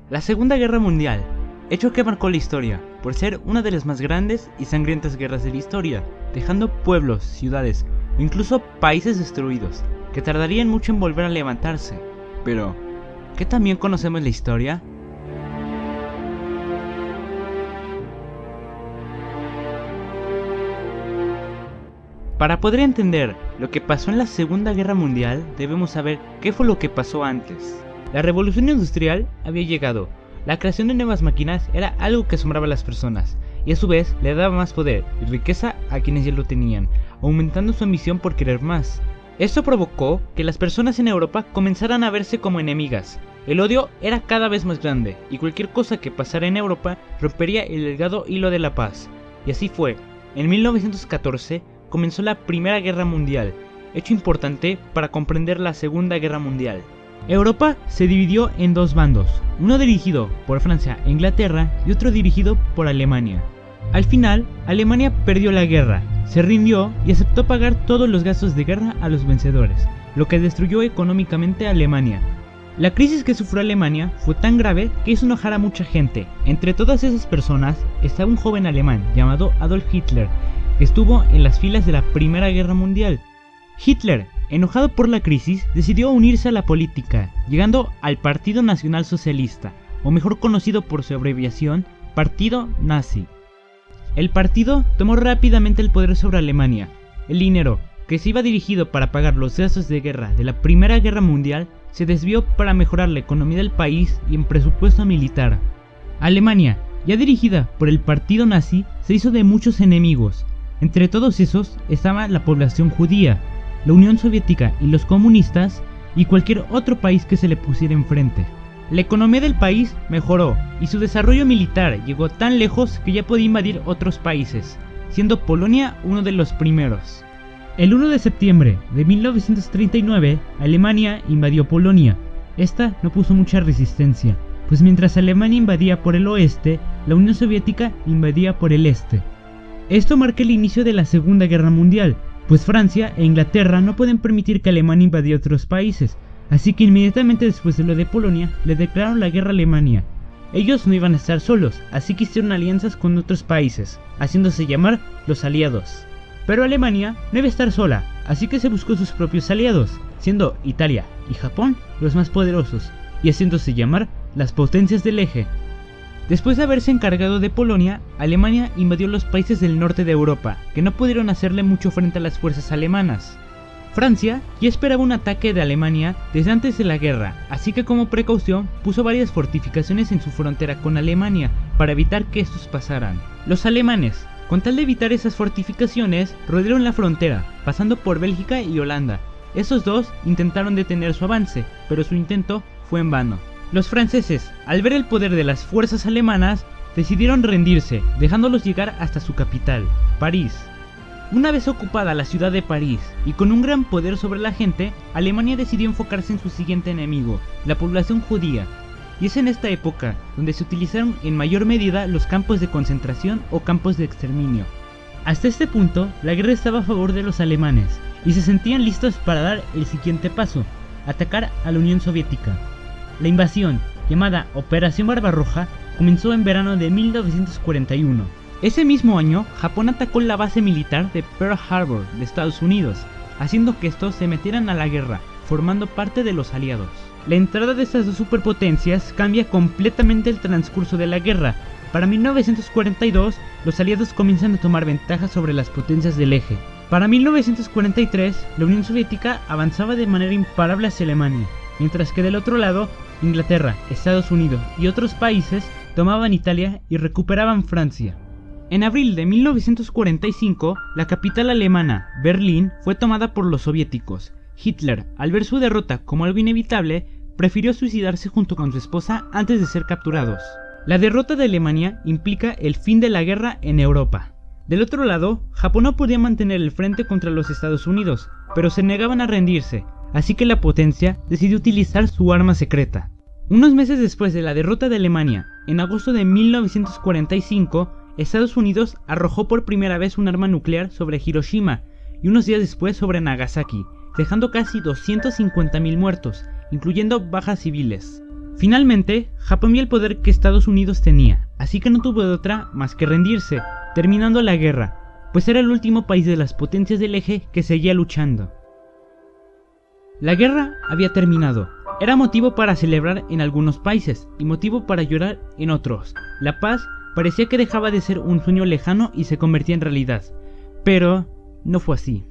La Segunda Guerra Mundial, hecho que marcó la historia por ser una de las más grandes y sangrientas guerras de la historia, dejando pueblos, ciudades o incluso países destruidos, que tardarían mucho en volver a levantarse. Pero, ¿qué también conocemos la historia? Para poder entender lo que pasó en la Segunda Guerra Mundial, debemos saber qué fue lo que pasó antes. La revolución industrial había llegado. La creación de nuevas máquinas era algo que asombraba a las personas, y a su vez le daba más poder y riqueza a quienes ya lo tenían, aumentando su ambición por querer más. Esto provocó que las personas en Europa comenzaran a verse como enemigas. El odio era cada vez más grande, y cualquier cosa que pasara en Europa rompería el delgado hilo de la paz. Y así fue. En 1914 comenzó la Primera Guerra Mundial, hecho importante para comprender la Segunda Guerra Mundial. Europa se dividió en dos bandos, uno dirigido por Francia e Inglaterra y otro dirigido por Alemania. Al final, Alemania perdió la guerra, se rindió y aceptó pagar todos los gastos de guerra a los vencedores, lo que destruyó económicamente a Alemania. La crisis que sufrió Alemania fue tan grave que hizo enojar a mucha gente. Entre todas esas personas estaba un joven alemán llamado Adolf Hitler, que estuvo en las filas de la Primera Guerra Mundial. Hitler, enojado por la crisis, decidió unirse a la política, llegando al Partido Nacional Socialista, o mejor conocido por su abreviación, Partido Nazi. El partido tomó rápidamente el poder sobre Alemania. El dinero, que se iba dirigido para pagar los gastos de guerra de la Primera Guerra Mundial, se desvió para mejorar la economía del país y en presupuesto militar. Alemania, ya dirigida por el Partido Nazi, se hizo de muchos enemigos. Entre todos esos estaba la población judía, la Unión Soviética y los comunistas, y cualquier otro país que se le pusiera enfrente. La economía del país mejoró y su desarrollo militar llegó tan lejos que ya podía invadir otros países, siendo Polonia uno de los primeros. El 1 de septiembre de 1939, Alemania invadió Polonia. Esta no puso mucha resistencia, pues mientras Alemania invadía por el oeste, la Unión Soviética invadía por el este. Esto marca el inicio de la Segunda Guerra Mundial, pues Francia e Inglaterra no pueden permitir que Alemania invadiera otros países, así que inmediatamente después de lo de Polonia, le declararon la guerra a Alemania. Ellos no iban a estar solos, así que hicieron alianzas con otros países, haciéndose llamar los aliados. Pero Alemania no iba a estar sola, así que se buscó sus propios aliados, siendo Italia y Japón los más poderosos, y haciéndose llamar las potencias del eje. Después de haberse encargado de Polonia, Alemania invadió los países del norte de Europa, que no pudieron hacerle mucho frente a las fuerzas alemanas. Francia ya esperaba un ataque de Alemania desde antes de la guerra, así que como precaución puso varias fortificaciones en su frontera con Alemania para evitar que estos pasaran. Los alemanes, con tal de evitar esas fortificaciones, rodearon la frontera, pasando por Bélgica y Holanda. Estos dos intentaron detener su avance, pero su intento fue en vano. Los franceses, al ver el poder de las fuerzas alemanas, decidieron rendirse, dejándolos llegar hasta su capital, París. Una vez ocupada la ciudad de París y con un gran poder sobre la gente, Alemania decidió enfocarse en su siguiente enemigo, la población judía. Y es en esta época donde se utilizaron en mayor medida los campos de concentración o campos de exterminio. Hasta este punto, la guerra estaba a favor de los alemanes y se sentían listos para dar el siguiente paso, atacar a la Unión Soviética. La invasión, llamada Operación Barbarroja, comenzó en verano de 1941. Ese mismo año, Japón atacó la base militar de Pearl Harbor de Estados Unidos, haciendo que estos se metieran a la guerra, formando parte de los aliados. La entrada de estas dos superpotencias cambia completamente el transcurso de la guerra. Para 1942, los aliados comienzan a tomar ventaja sobre las potencias del eje. Para 1943, la Unión Soviética avanzaba de manera imparable hacia Alemania, mientras que del otro lado, Inglaterra, Estados Unidos y otros países tomaban Italia y recuperaban Francia. En abril de 1945, la capital alemana, Berlín, fue tomada por los soviéticos. Hitler, al ver su derrota como algo inevitable, prefirió suicidarse junto con su esposa antes de ser capturados. La derrota de Alemania implica el fin de la guerra en Europa. Del otro lado, Japón no podía mantener el frente contra los Estados Unidos, pero se negaban a rendirse, así que la potencia decidió utilizar su arma secreta. Unos meses después de la derrota de Alemania, en agosto de 1945, Estados Unidos arrojó por primera vez un arma nuclear sobre Hiroshima y unos días después sobre Nagasaki, dejando casi 250.000 muertos, incluyendo bajas civiles. Finalmente, Japón vio el poder que Estados Unidos tenía, así que no tuvo de otra más que rendirse, terminando la guerra, pues era el último país de las potencias del eje que seguía luchando. La guerra había terminado. Era motivo para celebrar en algunos países y motivo para llorar en otros. La paz parecía que dejaba de ser un sueño lejano y se convertía en realidad. Pero no fue así.